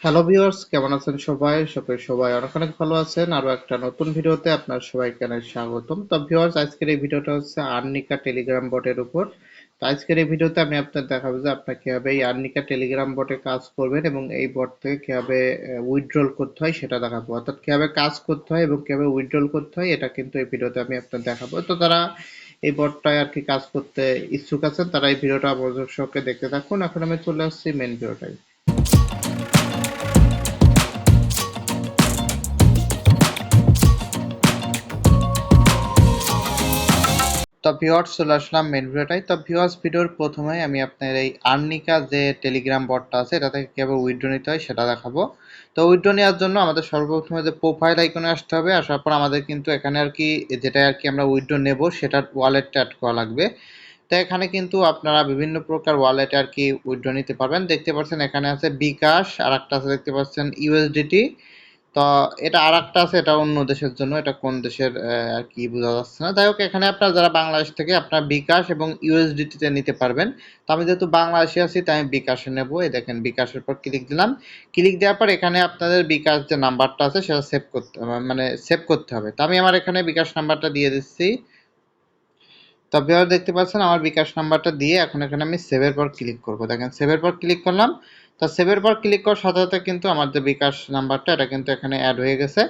Hello viewers, কেমন আছেন সবাই? সবাই অনেক অনেক ভালো আছেন। আরো একটা নতুন ভিডিওতে আপনার সবাইকে অনেক স্বাগতম। তো ভিউয়ার্স, আজকের এই ভিডিওটা হচ্ছে আর্নিকা টেলিগ্রাম বটের উপর। তো আজকের এই ভিডিওতে আমি আপনাদের দেখাবো যে আপনারা কিভাবে এই আর্নিকা টেলিগ্রাম বটে কাজ করবেন এবং এই বট থেকে কিভাবে উইথড্রল করতে হয় সেটা দেখাবো। অর্থাৎ কিভাবে কাজ করতে হয় এবং কিভাবে উইথড্রল করতে হয় এটা কিন্তু এই ভিডিওতে আমি আপনাদের দেখাবো। তো তারা এই বটটায় আর কি কাজ করতে ইচ্ছুক আছেন তারা এই ভিডিওটা মনোযোগ সহকারে দেখতে থাকুন। এখন আমি চলে আসছি মেন ভিডিওটায়। তো ভিউয়ার্স, চলে আসলাম মেন ভিডিওটাই। তো ভিউয়ার্স, ভিডিওর প্রথমে আমি আপনার এই আর্নিকা যে টেলিগ্রাম বটটা আছে এটা থেকে কিভাবে উইথড্র নিতে হয় সেটা দেখাবো। তো উইথড্র নেওয়ার জন্য আমাদের সর্বপ্রথমে যে প্রোফাইল আইকনে আসতে হবে। আসার পর আমাদের কিন্তু এখানে আর কি যেটা আর কি আমরা উইথড্র নেব সেটার ওয়ালেটটা অ্যাড করা লাগবে। তো এখানে কিন্তু আপনারা বিভিন্ন প্রকার ওয়ালেটে আর কি উইথড্র নিতে পারবেন। দেখতে পাচ্ছেন এখানে আছে বিকাশ, আর একটা আছে দেখতে পাচ্ছেন ইউএসডিটি। তো এটা আরেকটা আছে, এটা অন্য দেশের জন্য, এটা কোন দেশের আর কি বোঝা যাচ্ছে না। যাই হোক, এখানে আপনার যারা বাংলাদেশ থেকে আপনার বিকাশ এবং ইউএসডিটি তে নিতে পারবেন। তো আমি যেহেতু বাংলাদেশে আছি তাই আমি বিকাশে নেব। এই দেখেন, বিকাশের পর ক্লিক দিলাম। ক্লিক দেওয়ার পর এখানে আপনাদের বিকাশ যে নাম্বারটা আছে সেটা সেভ করতে মানে সেভ করতে হবে। তো আমি আমার এখানে বিকাশ নাম্বারটা দিয়ে দিচ্ছি। তো আপনারা দেখতে পাচ্ছেন আমার বিকাশ নাম্বারটা দিয়ে এখন এখানে আমি সেভের পর ক্লিক করব। দেখেন, সেভের পর ক্লিক করলাম। তো সেভের পর ক্লিক করার সাথে সাথে কিন্তু আমার যে বিকাশ নাম্বারটা এটা কিন্তু এখানে অ্যাড হয়ে গেছে।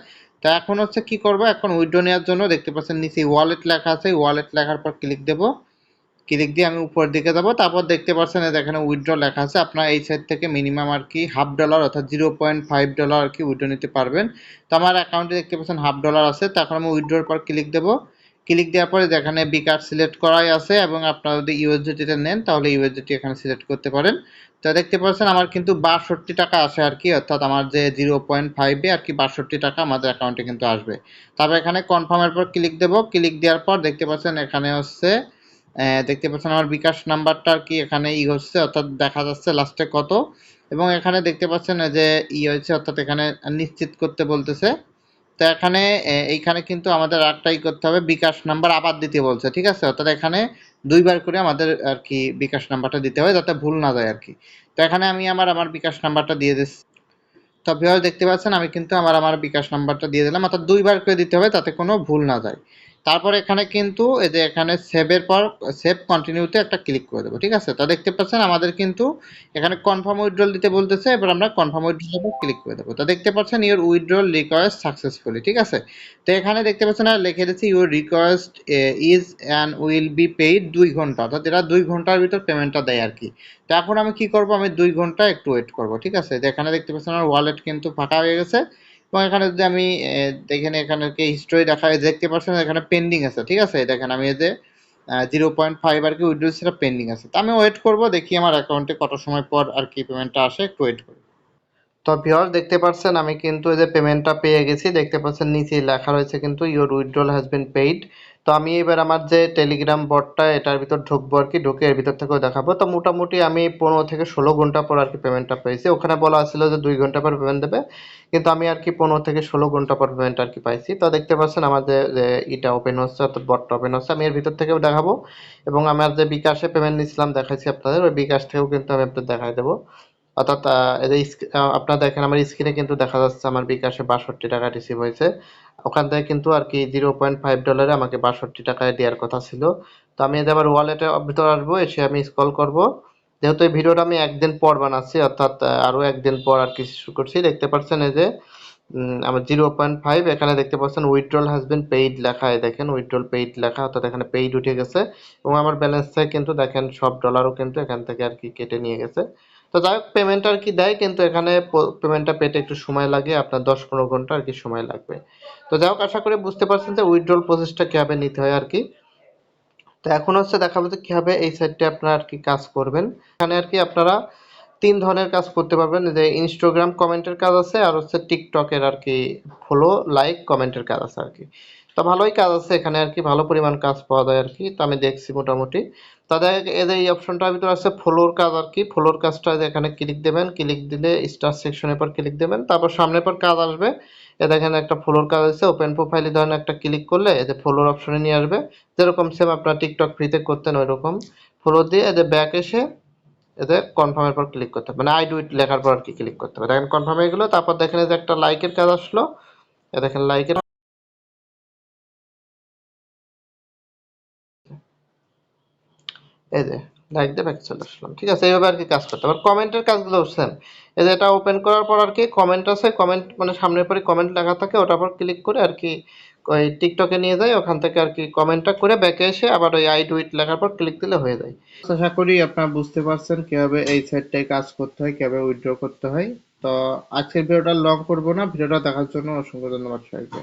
তো এখন হচ্ছে কি করব, এখন উইথড্র নেওয়ার জন্য দেখতে পাচ্ছেন নিচে ওয়ালেট লেখা আছে, ওয়ালেট লেখার পর ক্লিক দেব। ক্লিক দিয়ে আমি উপরের দিকে যাব। তারপর দেখতে পাচ্ছেন এই দেখেন উইথড্র লেখা আছে। আপনারা এই সাইড থেকে মিনিমাম আর কি $1/2 অর্থাৎ $0.5 আর কি উইথড্র নিতে পারবেন। তো আমার অ্যাকাউন্টে দেখতে পাচ্ছেন $1/2 আছে। তো এখন আমি উইথড্রর পর ক্লিক দেব। ক্লিক দেওয়ার পরে যেখানে বিকাশ সিলেক্ট করাই আছে এবং আপনারা যদি ইউএসডিটিটা নেন তাহলে ইউএসডিটি এখানে সিলেক্ট করতে পারেন। তো দেখতে পাচ্ছেন আমার কিন্তু 62 টাকা আসে আর কি, অর্থাৎ আমার যে 0.5 আর কি 62 টাকা আমাদের অ্যাকাউন্টে কিন্তু আসবে। তারপর এখানে কনফার্মের পর ক্লিক দেব। ক্লিক দেওয়ার পর দেখতে পাচ্ছেন এখানে হচ্ছে দেখতে পাচ্ছেন আমার বিকাশ নাম্বারটা আর কি এখানে হচ্ছে, অর্থাৎ দেখা যাচ্ছে লাস্টে কত। এবং এখানে দেখতে পাচ্ছেন যে হয়েছে, অর্থাৎ এখানে নিশ্চিত করতে বলতেছে। তো এখানে এইখানে কিন্তু আমাদের একটাই করতে হবে, বিকাশ নাম্বার আবার দিতে বলছে, ঠিক আছে। অর্থাৎ এখানে দুইবার করে আমাদের আর কি বিকাশ নাম্বারটা দিতে হবে যাতে ভুল না যায় আর কি। তো এখানে আমি আমার বিকাশ নাম্বারটা দিয়ে দিচ্ছি। তো ভিউয়ার্স, দেখতে পাচ্ছেন আমি কিন্তু আমার বিকাশ নাম্বারটা দিয়ে দিলাম, অর্থাৎ দুইবার করে দিতে হবে যাতে কোনো ভুল না যায়। তারপর এখানে কিন্তু এই যে এখানে সেভের পর সেভ কন্টিনিউতে একটা ক্লিক করে দেবো, ঠিক আছে। তো দেখতে পাচ্ছেন আমাদের কিন্তু এখানে কনফার্ম উইথড্রল দিতে বলতেছে। এবার আমরা কনফার্ম উইথড্রল ক্লিক করে দেবো। তো দেখতে পাচ্ছেন ইউর উইথড্রল রিকোয়েস্ট সাকসেসফুলি, ঠিক আছে। তো এখানে দেখতে পাচ্ছেন আর লিখে দিচ্ছি your request is and will be paid 2 ঘন্টা, অর্থাৎ এরা 2 ঘন্টার ভিতর পেমেন্টটা দেয় আর কি। তো এখন আমি কি করব, আমি 2 ঘন্টা একটু ওয়েট করব, ঠিক আছে। যে এখানে দেখতে পাচ্ছেন আমার ওয়ালেট কিন্তু ফাঁকা হয়ে গেছে। এবং এখানে যদি আমি দেখেন এখানে কি হিস্টোরি দেখা দেখতে পাচ্ছেন এখানে পেন্ডিং আছে, ঠিক আছে। দেখেন আমি এই যে 0.5 আর কি উইথড্র সেটা পেন্ডিং আছে। তো আমি ওয়েট করব, দেখি আমার অ্যাকাউন্টে কত সময় পর আর কি পেমেন্টটা আসে, একটু ওয়েট করি। তো ভিউয়ার, দেখতে পাচ্ছেন আমি কিন্তু এই যে পেমেন্টটা পেয়ে গেছি। দেখতে পাচ্ছেন নিচে লেখা রয়েছে কিন্তু your withdrawal has been paid. তো আমি এবার আমার যে টেলিগ্রাম বটটা এটার ভিতর ঢুকবো আর কি, ঢুকে এর ভিতর থেকেও দেখাবো। তো মোটামুটি আমি 15 থেকে 16 ঘন্টা পর আর কি পেমেন্টটা পেয়েছি। ওখানে বলা ছিল যে 2 ঘন্টা পর পেমেন্ট দেবে, কিন্তু আমি আর কি 15 থেকে 16 ঘন্টা পর পেমেন্ট আর কি পাইছি। তো দেখতে পাচ্ছেন আমার যে এটা ওপেন হচ্ছে, অর্থাৎ বটটা ওপেন হচ্ছে। আমি এর ভিতর থেকেও দেখাবো এবং আমার যে বিকাশে পেমেন্ট নিয়েছিলাম দেখাইছি আপনাদের, ওই বিকাশ থেকেও কিন্তু আমি আপনাদের দেখাই দেবো। অর্থাৎ এই যে আপনারা দেখেন আমার স্ক্রিনে কিন্তু দেখা যাচ্ছে আমার বিকাশে 62 টাকা রিসিভ হয়েছে। ওখান থেকে কিন্তু আর কি $0.5 আমাকে 62 টাকায় দেওয়ার কথা ছিল। তো আমি এই যে আবার ওয়ালেটের ভিতর আসবো, এসে আমি স্ক্রল করব। যেহেতু এই ভিডিওটা আমি একদিন পর বানাচ্ছি, অর্থাৎ আরো একদিন পর আর কি শুরু করছি। দেখতে পাচ্ছেন এই যে আমার 0.5 এখানে দেখতে পাচ্ছেন উইথড্রল হ্যাজ বিন পেইড লেখা, দেখেন উইথড্রল পেইড লেখা, অর্থাৎ এখানে পেইড উঠে গেছে। এবং আমার ব্যালেন্স থেকে কিন্তু দেখেন সব ডলারও কিন্তু এখান থেকে আর কি কেটে নিয়ে গেছে। তো যাই হোক, পেমেন্ট আর কি দেয়, কিন্তু এখানে পেমেন্টটা পেতে একটু সময় লাগে, আপনার 10-15 ঘন্টা আর কি সময় লাগবে। তো যাই হোক, আশা করি বুঝতে পারছেন যে উইথড্রল প্রসেসটা কিভাবে নিতে হয় আর কি। তো এখন হচ্ছে দেখাবো যে কিভাবে এই সাইটটা আপনারা আর কি কাজ করবেন। এখানে আর কি আপনারা 3 ধরনের কাজ করতে পারবেন, যে ইনস্টাগ্রাম কমেন্টের কাজ আছে, আর হচ্ছে টিকটকের আর কি ফলো লাইক কমেন্টের কাজ আছে আর কি। তো ভালোই কাজ আছে এখানে আর কি, ভালো পরিমাণ কাজ পাওয়া যায় আর কি। তো আমি দেখছি মোটামুটি। তাদের এদের এই অপশনটার ভিতরে আছে ফলোর কাজ আর কি। ফলোর কাজটা এখানে ক্লিক দেবেন, ক্লিক দিলে স্টার সেকশনের পর ক্লিক দেবেন, তারপর সামনের পর কাজ আসবে। এ দেখেন একটা ফলোর কাজ আছে, ওপেন প্রোফাইলে ধরেন একটা ক্লিক করলে এই যে ফলোর অপশনে নিয়ে আসবে, যেরকম সেম আপনার টিকটক ফ্রিতে করতেন ওই রকম। ফলো দিয়ে এই যে ব্যাক এসে এতে কনফার্মের পর ক্লিক করতে হবে, মানে আই ডু ইট লেখার পর আর কি ক্লিক করতে হবে। দেখেন কনফার্ম হয়ে গেলো, তারপর দেখেন এই যে একটা লাইকের কাজ আসলো, এ দেখেন লাইকের, এই যে লাইক দিয়ে ব্যাক চলে আসলাম। ঠিক আছে, এইভাবে আর কি কাজ করতে হবে। কমেন্টের কাজগুলো সেম, এই যে এটা ওপেন করার পর আর কি কমেন্ট আছে, কমেন্ট মানে সামনের পরে কমেন্ট লেখা থাকে, ওটার পর ক্লিক করে আর কি ওই টিকটকে নিয়ে যায়, ওখান থেকে আর কি কমেন্টটা করে ব্যাকে এসে আবার ওই আই ডু ইট লেখার পর ক্লিক দিলে হয়ে যায়। আশা করি আপনারা বুঝতে পারছেন কিভাবে এই সাইটটায় কাজ করতে হয়, কিভাবে উইথড্র করতে হয়। তো আজকের ভিডিওটা লং করব না, ভিডিওটা দেখার জন্য অসংখ্য ধন্যবাদ সবাইকে।